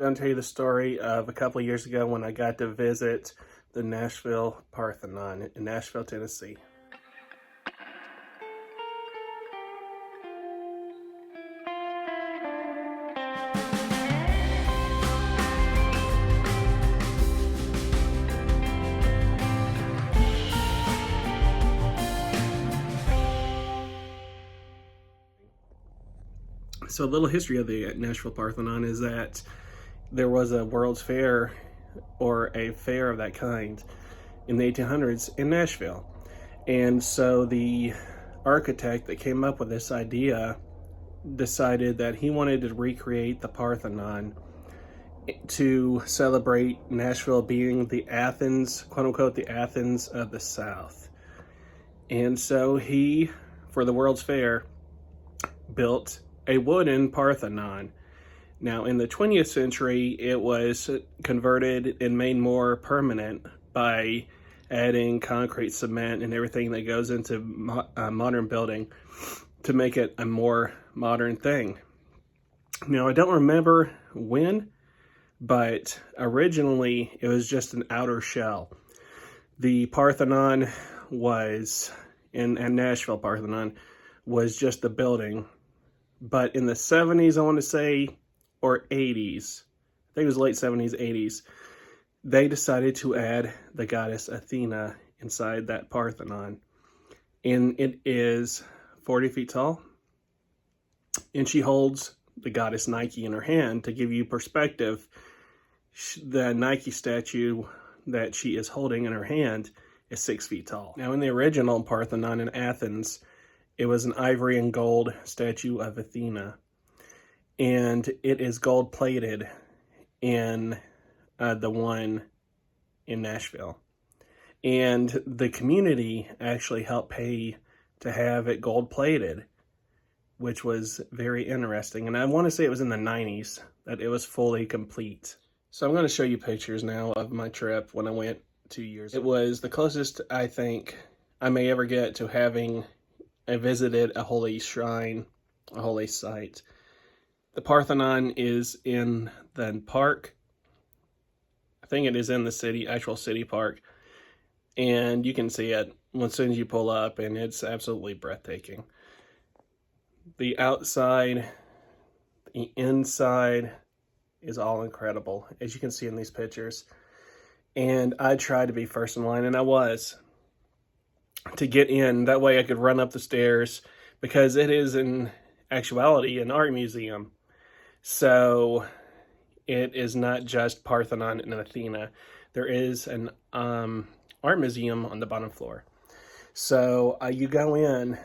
I'm going to tell you the story of a couple of years ago when I got to visit the Nashville Parthenon in Nashville, Tennessee. So a little history of the Nashville Parthenon is that there was a World's Fair or a fair of that kind in the 1800s in Nashville. And so the architect that came up with this idea decided that he wanted to recreate the Parthenon to celebrate Nashville being the Athens, quote unquote, the Athens of the South. And so he, for the World's Fair, built a wooden Parthenon. Now, in the 20th century, it was converted and made more permanent by adding concrete, cement, and everything that goes into modern building to make it a more modern thing. Now, I don't remember when, but originally it was just an outer shell. The Parthenon was, in Nashville Parthenon, was just the building. But in the 70s, I want to say, or 80s, I think it was late 70s, 80s, they decided to add the goddess Athena inside that Parthenon. And it is 40 feet tall. And she holds the goddess Nike in her hand. To give you perspective, the Nike statue that she is holding in her hand is 6 feet tall. Now, in the original Parthenon in Athens, it was an ivory and gold statue of Athena. And it is gold plated in the one in Nashville. And the community actually helped pay to have it gold plated, which was very interesting. And I want to say it was in the 90s that it was fully complete. So I'm going to show you pictures now of my trip when I went 2 years ago. It was the closest I think I may ever get to having visited a holy shrine, a holy site. The Parthenon is in the park. I think it is in the city, actual city park. And you can see it as soon as you pull up, and it's absolutely breathtaking. The outside, the inside is all incredible, as you can see in these pictures. And I tried to be first in line, and I was, to get in. That way I could run up the stairs, because it is in actuality an art museum. So it is not just Parthenon and Athena. There is an art museum on the bottom floor. So you go in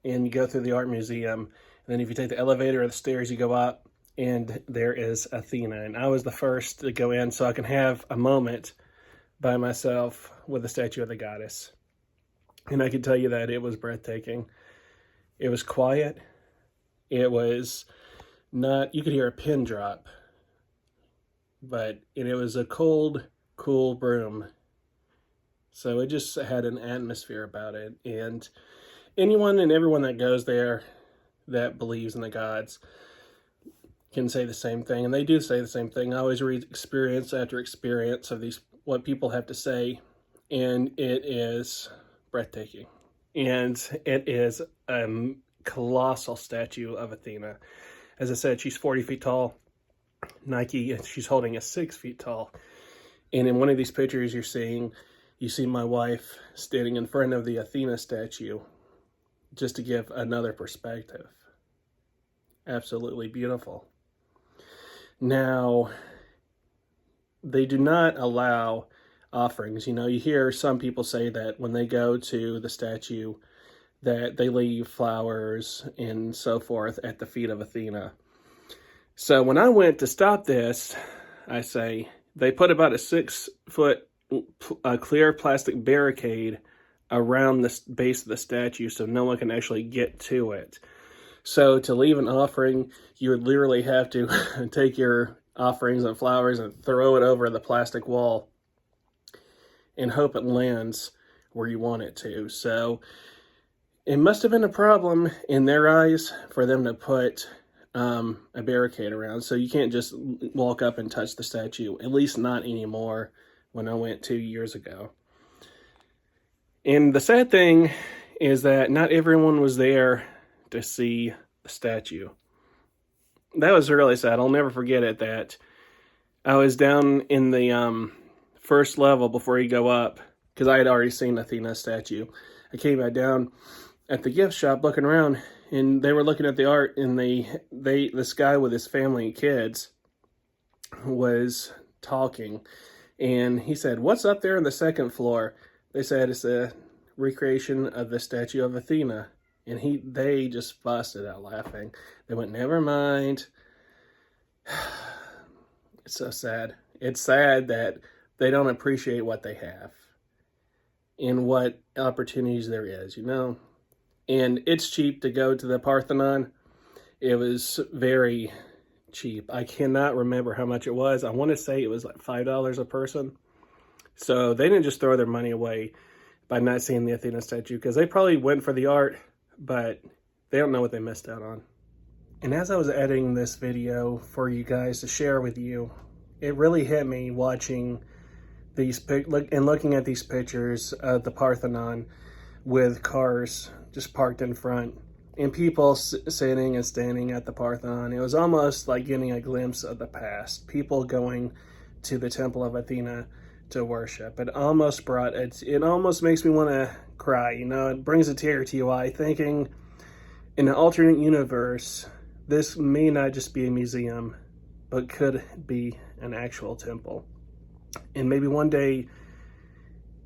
and you go through the art museum, and then if you take the elevator or the stairs, you go up, and there is Athena. And I was the first to go in so I can have a moment by myself with the statue of the goddess. And I can tell you that it was breathtaking. It was quiet. It was not, you could hear a pin drop, but it was a cold, cool room. So it just had an atmosphere about it. And anyone and everyone that goes there that believes in the gods can say the same thing. And they do say the same thing. I always read experience after experience of these, what people have to say. And it is breathtaking. And it is a colossal statue of Athena. As I said, she's 40 feet tall. Nike, she's holding a 6 feet tall. And in one of these pictures you see my wife standing in front of the Athena statue, just to give another perspective. Absolutely beautiful. Now, they do not allow offerings. You know, you hear some people say that when they go to the statue that they leave flowers and so forth at the feet of Athena. So when I went to stop this, I say, they put about a 6 foot clear plastic barricade around the base of the statue so no one can actually get to it. So to leave an offering, you would literally have to take your offerings and flowers and throw it over the plastic wall and hope it lands where you want it to. So it must have been a problem in their eyes for them to put a barricade around, so you can't just walk up and touch the statue, at least not anymore when I went 2 years ago. And the sad thing is that not everyone was there to see the statue. That was really sad. I'll never forget it, that I was down in the first level before you go up, because I had already seen Athena's statue. I came back down at the gift shop looking around, and they were looking at the art, and this guy with his family and kids was talking, and he said, "What's up there on the second floor?" They said it's a recreation of the statue of Athena. And they just busted out laughing. They went, "Never mind." It's so sad. It's sad that they don't appreciate what they have and what opportunities there is, you know? And it's cheap to go to the Parthenon. It was very cheap. I cannot remember how much it was. I want to say it was like $5 a person. So they didn't just throw their money away by not seeing the Athena statue, because they probably went for the art, but they don't know what they missed out on. And as I was editing this video for you guys to share with you, it really hit me watching these looking at these pictures of the Parthenon with cars just parked in front and people sitting and standing at the Parthenon. It was almost like getting a glimpse of the past. People going to the Temple of Athena to worship. It almost makes me want to cry, you know. It brings a tear to your eye, thinking in an alternate universe, this may not just be a museum, but could be an actual temple. And maybe one day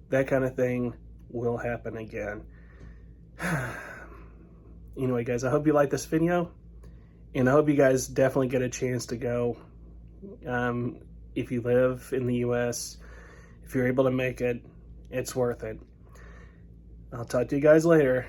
that kind of thing will happen again. Anyway, guys, I hope you like this video, and I hope you guys definitely get a chance to go. If you live in the US, if you're able to make it, it's worth it. I'll talk to you guys later.